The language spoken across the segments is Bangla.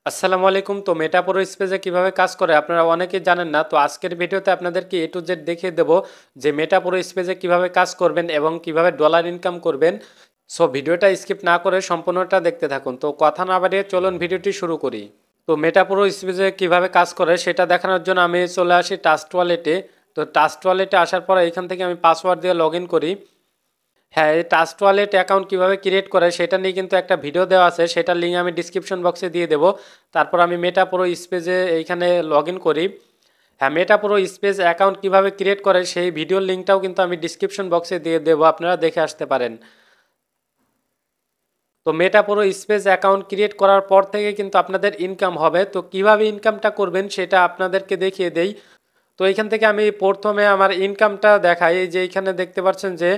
আসসালামু আলাইকুম। তো মেটা প্রো স্পেসে কিভাবে কাজ করে আপনারা অনেকেই জানেন না। তো আজকের ভিডিওতে আপনাদেরকে এ টু জেড দেখিয়ে দেবো যে মেটা প্রো স্পেসে কিভাবে কাজ করবেন এবং কিভাবে ডলার ইনকাম করবেন। সো ভিডিওটা স্কিপ না করে সম্পূর্ণটা দেখতে থাকুন। তো কথা না বাড়িয়ে চলুন ভিডিওটি শুরু করি। তো মেটা প্রো স্পেসে কিভাবে কাজ করে সেটা দেখানোর জন্য আমি চলে আসি টাস্ক ওয়ালেটে। তো টাস্ক ওয়ালেটে আসার পর এখান থেকে আমি পাসওয়ার্ড দিয়ে লগ ইন করি। হ্যাঁ, এই ট্রাস্ট ওয়ালেট অ্যাকাউন্ট কীভাবে ক্রিয়েট করে সেটা নিয়ে কিন্তু একটা ভিডিও দেওয়া আছে, সেটার লিঙ্ক আমি ডিসক্রিপশন বক্সে দিয়ে দেবো। তারপর আমি মেটা প্রো স্পেসে এইখানে লগ ইন করি। হ্যাঁ, মেটা প্রো স্পেস অ্যাকাউন্ট কীভাবে ক্রিয়েট করে সেই ভিডিওর লিঙ্কটাও কিন্তু আমি ডিসক্রিপশন বক্সে দিয়ে দেবো, আপনারা দেখে আসতে পারেন। তো মেটা প্রো স্পেস অ্যাকাউন্ট ক্রিয়েট করার পর থেকে কিন্তু আপনাদের ইনকাম হবে। তো কিভাবে ইনকামটা করবেন সেটা আপনাদেরকে দেখিয়ে দেই। তো এইখান থেকে আমি প্রথমে আমার ইনকামটা দেখাই। এই যে এইখানে দেখতে পাচ্ছেন যে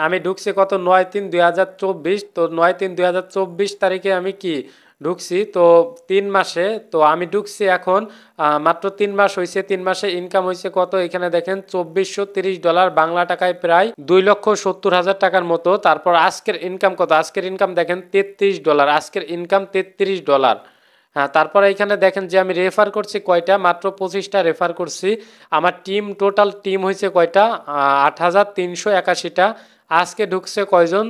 আমি ঢুকছি কত 9/3/2024। তো 9/3/2024 তারিখে আমি কি ঢুকছি, তো 3 মাসে। তো আমি ঢুকছি এখন মাত্র 3 মাস হয়েছে। 3 মাসে ইনকাম হয়েছে কত, এখানে দেখেন $2430, বাংলা টাকায় প্রায় 2,70,000 টাকার মতো। তারপর আজকের ইনকাম কত, আজকের ইনকাম দেখেন $33, আজকের ইনকাম $33। হ্যাঁ, তারপরে এখানে দেখেন যে আমি রেফার করছি কয়টা, মাত্র 25টা রেফার করছি। আমার টোটাল টিম হয়েছে কয়টা, 8,381টা। আজকে ঢুকছে কয়জন,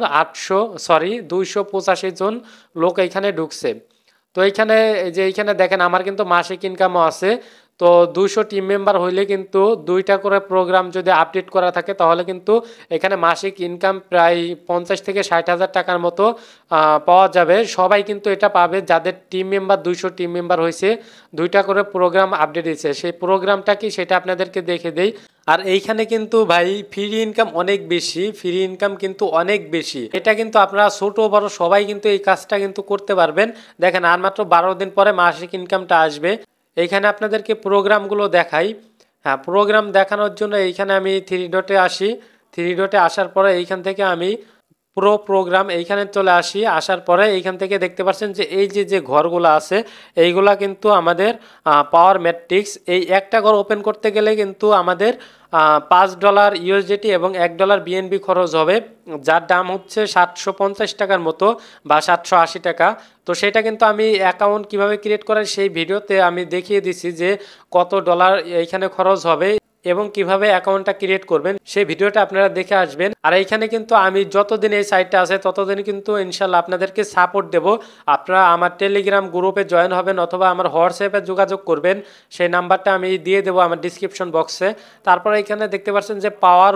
285 জন লোক এইখানে ঢুকছে। তো এইখানে এই যে এইখানে দেখেন আমার কিন্তু মাসিক ইনকামও আছে। তো 200 টিম মেম্বার হইলে কিন্তু 2টা করে প্রোগ্রাম যদি আপডেট করা থাকে তাহলে কিন্তু এখানে মাসিক ইনকাম প্রায় 50 থেকে 60 হাজার টাকার মতো পাওয়া যাবে। সবাই কিন্তু এটা পাবে যাদের টিম মেম্বার 200 টিম মেম্বার হয়েছে, 2টা করে প্রোগ্রাম আপডেট দিয়েছে। সেই প্রোগ্রামটা কি সেটা আপনাদেরকে দেখে দেই। আর এইখানে কিন্তু ভাই ফ্রি ইনকাম অনেক বেশি, ফ্রি ইনকাম কিন্তু অনেক বেশি। এটা কিন্তু আপনারা ছোট বড় সবাই কিন্তু এই কাজটা কিন্তু করতে পারবেন। দেখেন আর মাত্র 12 দিন পরে মাসিক ইনকামটা আসবে। এইখানে আপনাদেরকে প্রোগ্রামগুলো দেখাই। হ্যাঁ, প্রোগ্রাম দেখানোর জন্য এইখানে আমি থ্রি ডটে আসি। থ্রি ডটে আসার পরে এইখান থেকে আমি প্রোগ্রাম এইখানে চলে আসি। আসার পরে এইখান থেকে দেখতে পাচ্ছেন যে এই যে যে ঘরগুলো আছে এইগুলা কিন্তু আমাদের পাওয়ার ম্যাট্রিক্স। এই একটা ঘর ওপেন করতে গেলে কিন্তু আমাদের $5 ইউএসডিটি এবং $1 বিএনবি খরচ হবে, যার দাম হচ্ছে 750 টাকার মতো বা 780 টাকা। তো সেটা কিন্তু আমি অ্যাকাউন্ট কিভাবে ক্রিয়েট করার সেই ভিডিওতে আমি দেখিয়ে দিছি যে কত ডলার এইখানে খরচ হবে এবং কিভাবে অ্যাকাউন্টটা ক্রিয়েট করবেন সেই ভিডিওটা আপনারা দেখে আসবেন। আর এইখানে কিন্তু আমি যতদিন এই সাইটটা আছে ততদিন কিন্তু ইনশাল্লাহ আপনাদেরকে সাপোর্ট দেব। আপনারা আমার টেলিগ্রাম গ্রুপে জয়েন হবেন অথবা আমার হোয়াটসঅ্যাপে যোগাযোগ করবেন, সেই নাম্বারটা আমি দিয়ে দেবো আমার ডিসক্রিপশন বক্সে। তারপর এখানে দেখতে পাচ্ছেন যে পাওয়ার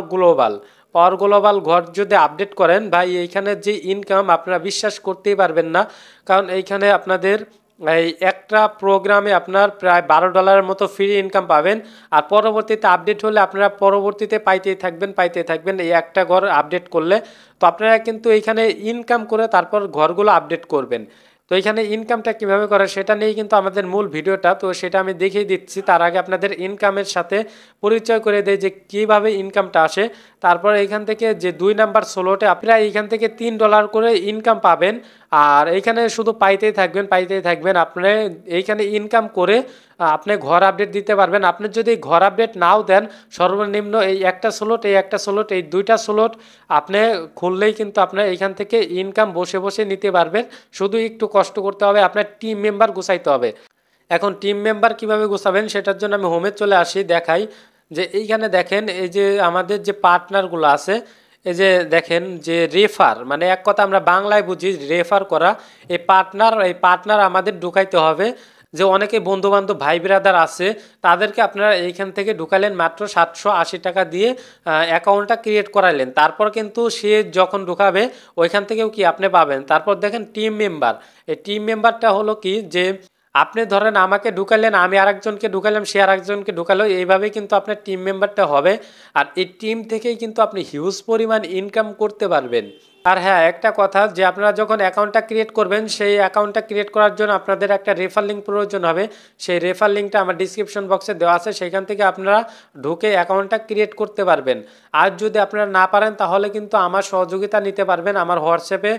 গ্লোবাল ঘর যদি আপডেট করেন ভাই, এইখানে যে ইনকাম আপনারা বিশ্বাস করতেই পারবেন না। কারণ এইখানে আপনাদের এই একটা প্রোগ্রামে আপনার প্রায় $12 মতো ফ্রি ইনকাম পাবেন। আর পরবর্তীতে আপডেট হলে আপনারা পরবর্তীতে পাইতেই থাকবেন এই একটা ঘর আপডেট করলে। তো আপনারা কিন্তু এইখানে ইনকাম করে তারপর ঘরগুলো আপডেট করবেন। তো এইখানে ইনকামটা কিভাবে করে সেটা নিয়েই কিন্তু আমাদের মূল ভিডিওটা, তো সেটা আমি দেখিয়ে দিচ্ছি। তার আগে আপনাদের ইনকামের সাথে পরিচয় করে দেয় যে কিভাবে ইনকামটা আসে। তারপর এইখান থেকে যে 2 নাম্বার স্লটে আপনারা এইখান থেকে $3 করে ইনকাম পাবেন। আর এইখানে শুধু পাইতেই থাকবেন আপনি। এইখানে ইনকাম করে আপনি ঘর আপডেট দিতে পারবেন। আপনি যদি ঘর আপডেট নাও দেন, সর্বনিম্ন এই একটা স্লট এই 2টা স্লট আপনি খুললেই কিন্তু আপনার এইখান থেকে ইনকাম বসে বসে নিতে পারবেন। শুধু একটু কষ্ট করতে হবে, আপনার টিম মেম্বার গুছাইতে হবে। এখন টিম মেম্বার কিভাবে গুছাবেন সেটার জন্য আমি হোমে চলে আসি, দেখাই যে এইখানে দেখেন এই যে আমাদের যে পার্টনারগুলো আছে, এই যে দেখেন যে রেফার, মানে এক কথা আমরা বাংলায় বুঝি রেফার করা। এই পার্টনার আমাদের ঢুকাইতে হবে। যে অনেকে বন্ধু বান্ধব ভাই ব্রাদার আছে তাদেরকে আপনারা এইখান থেকে ঢুকালেন মাত্র 780 টাকা দিয়ে, অ্যাকাউন্টটা ক্রিয়েট করাইলেন। তারপর কিন্তু সে যখন ঢুকাবে ওইখান থেকেও কি আপনি পাবেন। তারপর দেখেন টিম মেম্বার, এই টিম মেম্বারটা হলো কি যে আপনি ধরেন আমাকে ঢুকালেন, আমি আরেকজনকে ঢুকালাম, সে আরেকজনকে ঢুকালো, এইভাবেই কিন্তু আপনার টিম মেম্বারটা হবে। আর এই টিম থেকেই কিন্তু আপনি হিউজ পরিমাণ ইনকাম করতে পারবেন। আর হ্যাঁ, একটা কথা যে আপনারা যখন অ্যাকাউন্টটা ক্রিয়েট করবেন সেই অ্যাকাউন্টটা ক্রিয়েট করার জন্য আপনাদের একটা রেফার লিঙ্ক প্রয়োজন হবে। সেই রেফার লিঙ্কটা আমার ডিসক্রিপশন বক্সে দেওয়া আছে, সেখান থেকে আপনারা ঢুকে অ্যাকাউন্টটা ক্রিয়েট করতে পারবেন। আর যদি আপনারা না পারেন তাহলে কিন্তু আমার সহযোগিতা নিতে পারবেন। আমার হোয়াটসঅ্যাপে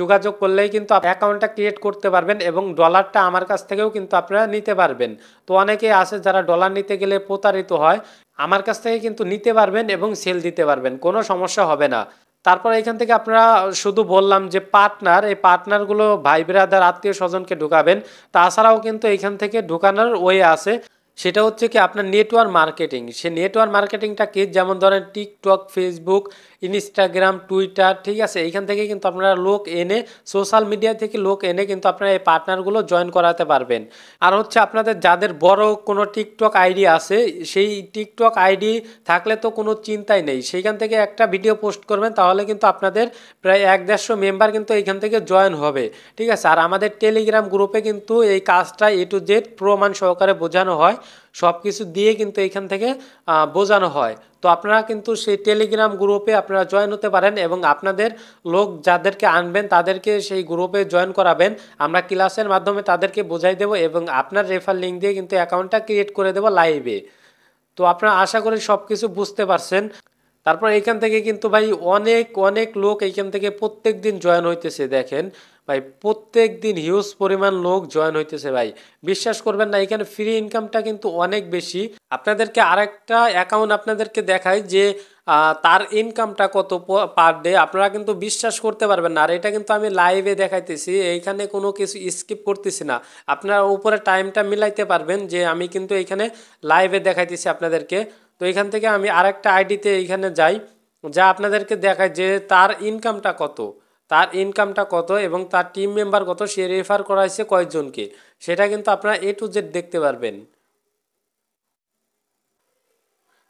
যোগাযোগ করলেই কিন্তু অ্যাকাউন্টটা ক্রিয়েট করতে পারবেন এবং ডলারটা আমার কাছ থেকেও কিন্তু আপনারা নিতে পারবেন। তো অনেকেই আছে যারা ডলার নিতে গেলে প্রতারিত হয়, আমার কাছ থেকে কিন্তু নিতে পারবেন এবং সেল দিতে পারবেন, কোনো সমস্যা হবে না। তারপর এখান থেকে আপনারা শুধু বললাম যে পার্টনার, এই পার্টনারগুলো ভাই ব্রাদার আত্মীয় স্বজনকে ঢুকাবেন। তাছাড়াও কিন্তু এখান থেকে ঢুকানোর ওয়ে আছে, সেটা হচ্ছে কি আপনার নেটওয়ার্ক মার্কেটিং। সে নেটওয়ার্ক মার্কেটিংটা কি, যেমন ধরেন টিকটক, ফেসবুক, ইনস্টাগ্রাম, টুইটার, ঠিক আছে, এইখান থেকে কিন্তু আপনারা লোক এনে, সোশ্যাল মিডিয়া থেকে লোক এনে কিন্তু আপনারা এই পার্টনারগুলো জয়েন করাতে পারবেন। আর হচ্ছে আপনাদের যাদের বড় কোনো টিকটক আইডি আছে, সেই টিকটক আইডি থাকলে তো কোনো চিন্তাই নেই, সেইখান থেকে একটা ভিডিও পোস্ট করবেন, তাহলে কিন্তু আপনাদের প্রায় 1-150 মেম্বার কিন্তু এইখান থেকে জয়েন হবে, ঠিক আছে। আর আমাদের টেলিগ্রাম গ্রুপে কিন্তু এই কাজটা A to Z প্রমাণ সহকারে বোঝানো হয়, সব কিছু দিয়ে কিন্তু এইখান থেকে বোঝানো হয়। তো আপনারা কিন্তু সেই টেলিগ্রাম গ্রুপে আপনারা জয়েন হতে পারেন এবং আপনাদের লোক যাদেরকে আনবেন তাদেরকে সেই গ্রুপে জয়েন করাবেন। আমরা ক্লাসের মাধ্যমে তাদেরকে বোঝাই দেবো এবং আপনার রেফার লিঙ্ক দিয়ে কিন্তু অ্যাকাউন্টটা ক্রিয়েট করে দেবো লাইভে। তো আপনারা আশা করি সব কিছু বুঝতে পারছেন। তারপর এইখান থেকে কিন্তু ভাই অনেক অনেক লোক এইখান থেকে প্রত্যেক দিন জয়েন হইতেছে, দেখেন ভাই প্রত্যেক দিন হিউজ পরিমাণ লোক জয়েন হইতেছে ভাই, বিশ্বাস করবেন না, এখানে ফ্রি ইনকামটা কিন্তু অনেক বেশি। আপনাদেরকে আরেকটা অ্যাকাউন্ট আপনাদেরকে দেখাই যে তার ইনকামটা কত পার ডে, আপনারা কিন্তু বিশ্বাস করতে পারবেন না। আর এটা কিন্তু আমি লাইভে দেখাইতেছি, এইখানে কোনো কিছু স্কিপ করতেছি না, আপনারা উপরে টাইমটা মিলাইতে পারবেন যে আমি কিন্তু এইখানে লাইভে দেখাইতেছি আপনাদেরকে। তো এখান থেকে আমি আরেকটা আইডিতে এইখানে যাই, যা আপনাদেরকে দেখায় যে তার ইনকামটা কত, তার ইনকামটা কত এবং তার টিম মেম্বার কত, সে রেফার করাইছে কয়েকজনকে, সেটা কিন্তু আপনারা A to Z দেখতে পারবেন।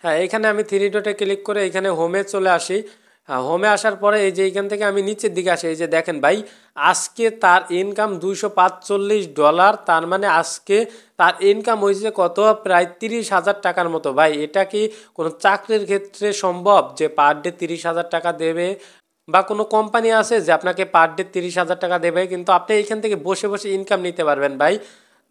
হ্যাঁ, এখানে আমি থ্রি ডটে ক্লিক করে এখানে হোমে চলে আসি। হ্যাঁ, হোমে আসার পরে এই যে এইখান থেকে আমি নিচের দিকে আসি, এই যে দেখেন ভাই আজকে তার ইনকাম $245, তার মানে আজকে তার ইনকাম হয়েছে কত, প্রায় 30,000 টাকার মতো। ভাই এটা কি কোনো চাকরির ক্ষেত্রে সম্ভব যে পার ডে 30,000 টাকা দেবে, বা কোনো কোম্পানি আছে যে আপনাকে পার ডে 30,000 টাকা দেবে? কিন্তু আপনি এইখান থেকে বসে বসে ইনকাম নিতে পারবেন ভাই।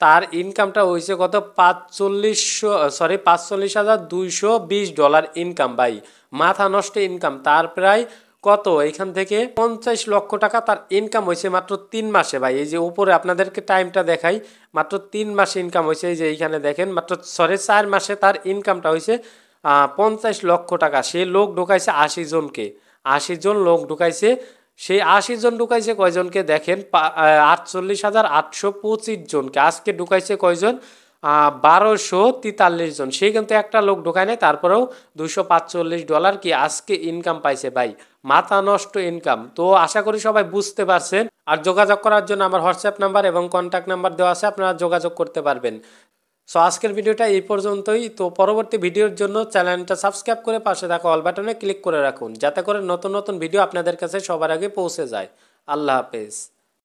তার ইনকামটা হয়েছে কত, 45,220 ইনকাম ভাই, মাথা নষ্ট ইনকাম। তার প্রায় কত, এখান থেকে 50 লক্ষ টাকা তার ইনকাম হয়েছে মাত্র 3 মাসে ভাই। এই যে উপরে আপনাদেরকে টাইমটা দেখাই, মাত্র 3 মাসে ইনকাম হয়েছে। এই যে এইখানে দেখেন মাত্র 4 মাসে তার ইনকামটা হয়েছে 50 লক্ষ টাকা। সে লোক ঢুকাইছে 80 জনকে, 80 জন লোক ঢুকাইছে। সেই 80 জন ঢুকাইছে কয়জনকে দেখেন, 48,825 জনকে। আজকে ঢুকাইছে কয়জন, 1243 জন। সে কিন্তু একটা লোক ঢুকায় নাই, তারপরেও $245 কি আজকে ইনকাম পাইছে ভাই, মাথা নষ্ট ইনকাম। তো আশা করি সবাই বুঝতে পারছেন। আর যোগাযোগ করার জন্য আমার হোয়াটসঅ্যাপ নাম্বার এবং কন্ট্যাক্ট নাম্বার দেওয়া আছে, আপনারা যোগাযোগ করতে পারবেন। সো আজকের ভিডিওটা এই পর্যন্তই। তো পরবর্তী ভিডিওর জন্য চ্যানেলটা সাবস্ক্রাইব করে পাশে থাকা অল বাটনে ক্লিক করে রাখুন, যাতে করে নতুন নতুন ভিডিও আপনাদের কাছে সবার আগে পৌঁছে যায়। আল্লাহ হাফেজ।